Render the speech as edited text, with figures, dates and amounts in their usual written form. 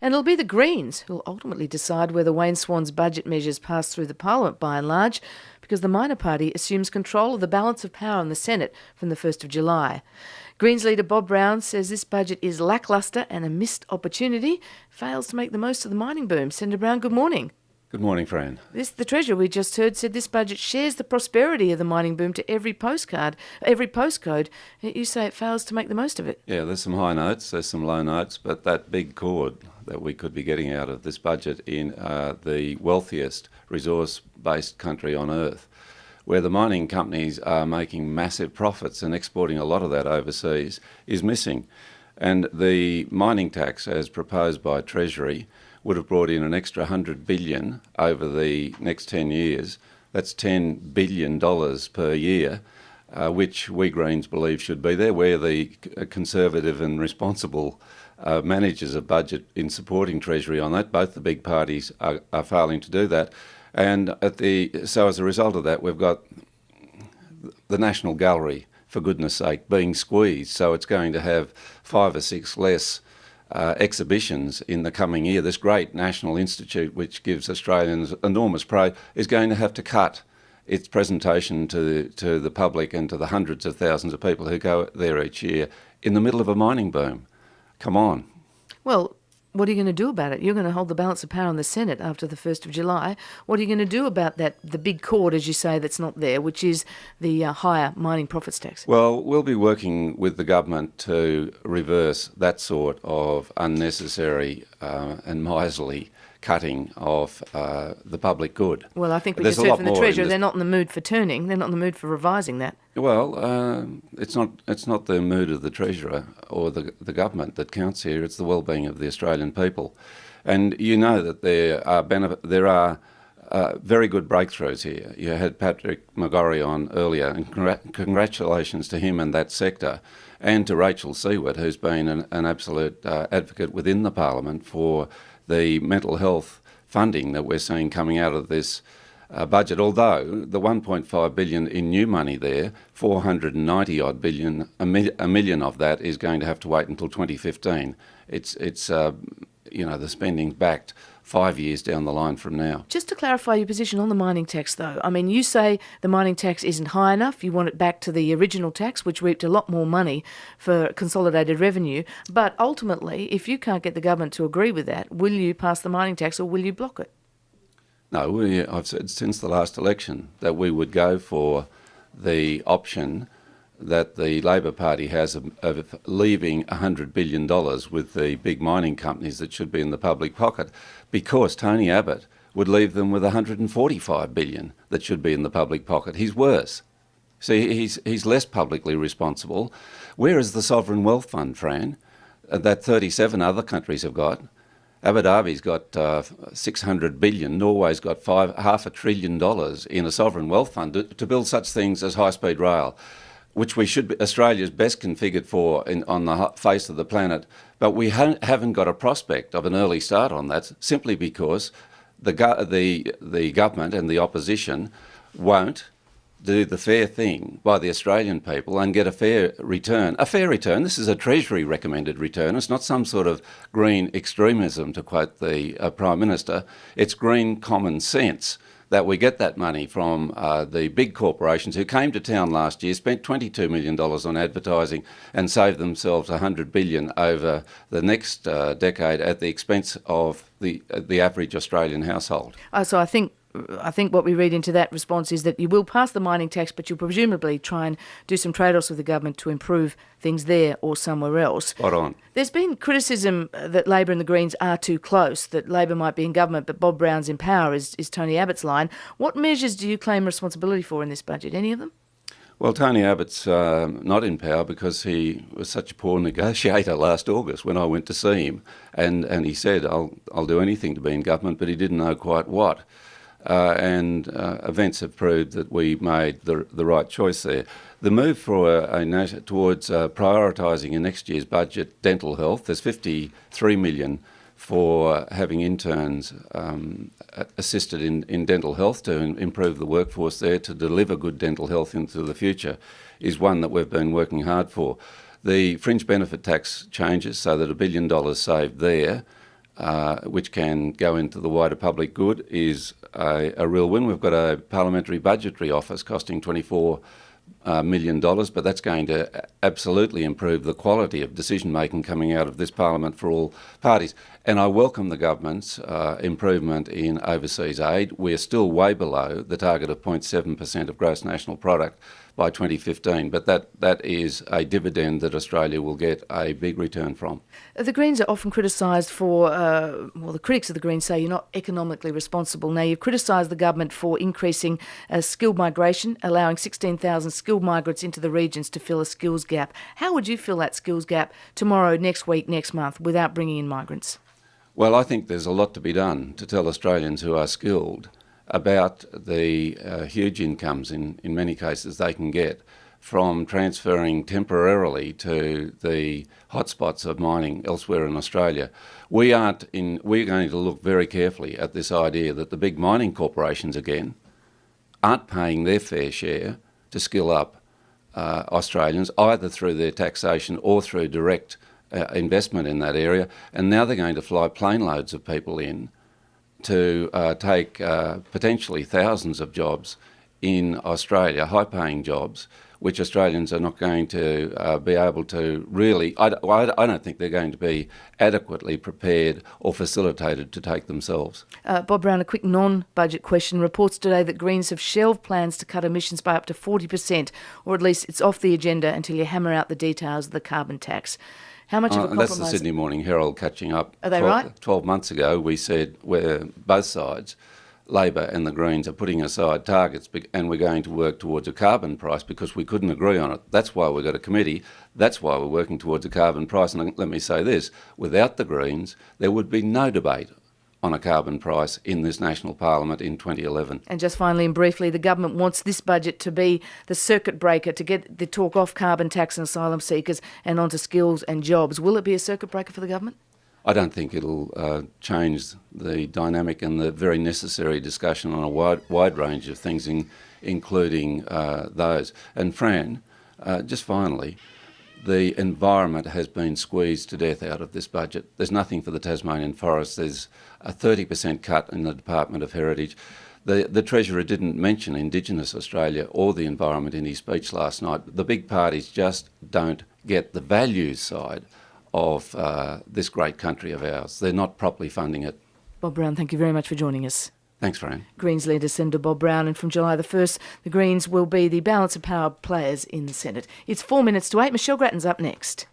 And it'll be the Greens who'll ultimately decide whether Wayne Swan's budget measures pass through the Parliament by and large, because the minor party assumes control of the balance of power in the Senate from the 1st of July. Greens leader Bob Brown says this budget is lacklustre and a missed opportunity, fails to make the most of the mining boom. Senator Brown, good morning. Good morning, Fran. The Treasurer we just heard said this budget shares the prosperity of the mining boom to every postcode. You say it fails to make the most of it. Yeah, there's some high notes, there's some low notes, but that big chord that we could be getting out of this budget in the wealthiest resource-based country on earth, where the mining companies are making massive profits and exporting a lot of that overseas, is missing. And the mining tax, as proposed by Treasury, would have brought in an extra $100 billion over the next 10 years. That's $10 billion per year, which we Greens believe should be there. We're the conservative and responsible managers of budget in supporting Treasury on that. Both the big parties are failing to do that. And so as a result of that, we've got the National Gallery, for goodness sake, being squeezed. So it's going to have 5 or 6 less exhibitions in the coming year. This great national institute, which gives Australians enormous praise, is going to have to cut its presentation to the public and to the hundreds of thousands of people who go there each year in the middle of a mining boom. Come on. Well, what are you going to do about it? You're going to hold the balance of power in the Senate after the 1st of July. What are you going to do about the big chord, as you say, that's not there, which is the higher mining profits tax? Well, we'll be working with the government to reverse that sort of unnecessary and miserly cutting of the public good. Well, I think we just heard from the Treasurer they're not in the mood for turning. They're not in the mood for revising that. Well, it's not the mood of the Treasurer or the government that counts here. It's the well-being of the Australian people. And you know that there are very good breakthroughs here. You had Patrick McGorry on earlier, and congratulations to him and that sector, and to Rachel Seward, who's been an absolute advocate within the Parliament for the mental health funding that we're seeing coming out of this budget. Although the $1.5 billion in new money there, 490 odd billion, a million of that is going to have to wait until 2015. It's the spending's backed 5 years down the line from now. Just to clarify your position on the mining tax, though, I mean, you say the mining tax isn't high enough. You want it back to the original tax, which reaped a lot more money for consolidated revenue. But ultimately, if you can't get the government to agree with that, will you pass the mining tax or will you block it? No, I've said since the last election that we would go for the option that the Labor Party has of leaving $100 billion with the big mining companies that should be in the public pocket, because Tony Abbott would leave them with $145 billion that should be in the public pocket. He's worse. See, he's less publicly responsible. Where is the sovereign wealth fund, Fran, that 37 other countries have got? Abu Dhabi's got $600 billion. Norway's got half a $500 billion in a sovereign wealth fund to build such things as high-speed rail, which we should be Australia's best configured for on the face of the planet. But we haven't got a prospect of an early start on that, simply because the government and the opposition won't do the fair thing by the Australian people and get a fair return. A fair return. This is a Treasury recommended return. It's not some sort of green extremism, to quote the Prime Minister. It's green common sense that we get that money from the big corporations who came to town last year, spent $22 million on advertising and saved themselves $100 billion over the next decade at the expense of the average Australian household. So I think what we read into that response is that you will pass the mining tax, but you'll presumably try and do some trade-offs with the government to improve things there or somewhere else. Spot on. There's been criticism that Labor and the Greens are too close, that Labor might be in government but Bob Brown's in power is Tony Abbott's line. What measures do you claim responsibility for in this budget? Any of them? Well, Tony Abbott's not in power because he was such a poor negotiator last August when I went to see him, and he said, I'll do anything to be in government, but he didn't know quite what. And events have proved that we made the right choice there. The move towards prioritising in next year's budget dental health, there's $53 million for having interns assisted in dental health to improve the workforce there, to deliver good dental health into the future, is one that we've been working hard for. The fringe benefit tax changes so that $1 billion saved there which can go into the wider public good, is a real win. We've got a parliamentary budgetary office costing $24 million, but that's going to absolutely improve the quality of decision making coming out of this parliament for all parties. And I welcome the government's improvement in overseas aid. We're still way below the target of 0.7% of gross national product by 2015, but that is a dividend that Australia will get a big return from. The Greens are often criticised for, the critics of the Greens say you're not economically responsible. Now, you've criticised the government for increasing skilled migration, allowing 16,000 skilled migrants into the regions to fill a skills gap. How would you fill that skills gap tomorrow, next week, next month, without bringing in migrants? Well, I think there's a lot to be done to tell Australians who are skilled about the huge incomes in many cases they can get from transferring temporarily to the hotspots of mining elsewhere in Australia. We're going to look very carefully at this idea that the big mining corporations again aren't paying their fair share to skill up Australians, either through their taxation or through direct investment in that area, and now they're going to fly plane loads of people in to take potentially thousands of jobs in Australia, high-paying jobs, which Australians are not going to be able to really... I don't think they're going to be adequately prepared or facilitated to take themselves. Bob Brown, a quick non-budget question. Reports today that Greens have shelved plans to cut emissions by up to 40%, or at least it's off the agenda until you hammer out the details of the carbon tax. How much of a compromise... That's the Sydney Morning Herald catching up. Are they right? 12 months ago, we said both sides, Labor and the Greens, are putting aside targets and we're going to work towards a carbon price because we couldn't agree on it. That's why we've got a committee. That's why we're working towards a carbon price. And let me say this, without the Greens, there would be no debate on a carbon price in this national parliament in 2011. And just finally and briefly, the government wants this budget to be the circuit breaker to get the talk off carbon tax and asylum seekers and onto skills and jobs. Will it be a circuit breaker for the government? I don't think it'll change the dynamic and the very necessary discussion on a wide range of things, including those. And Fran, just finally, the environment has been squeezed to death out of this budget. There's nothing for the Tasmanian forests. There's a 30% cut in the Department of Heritage. The Treasurer didn't mention Indigenous Australia or the environment in his speech last night. The big parties just don't get the values side of this great country of ours. They're not properly funding it. Bob Brown, thank you very much for joining us. Thanks, Fran. Greens leader Senator Bob Brown, and from July the 1st, the Greens will be the balance of power players in the Senate. It's 4 minutes to 8. Michelle Grattan's up next.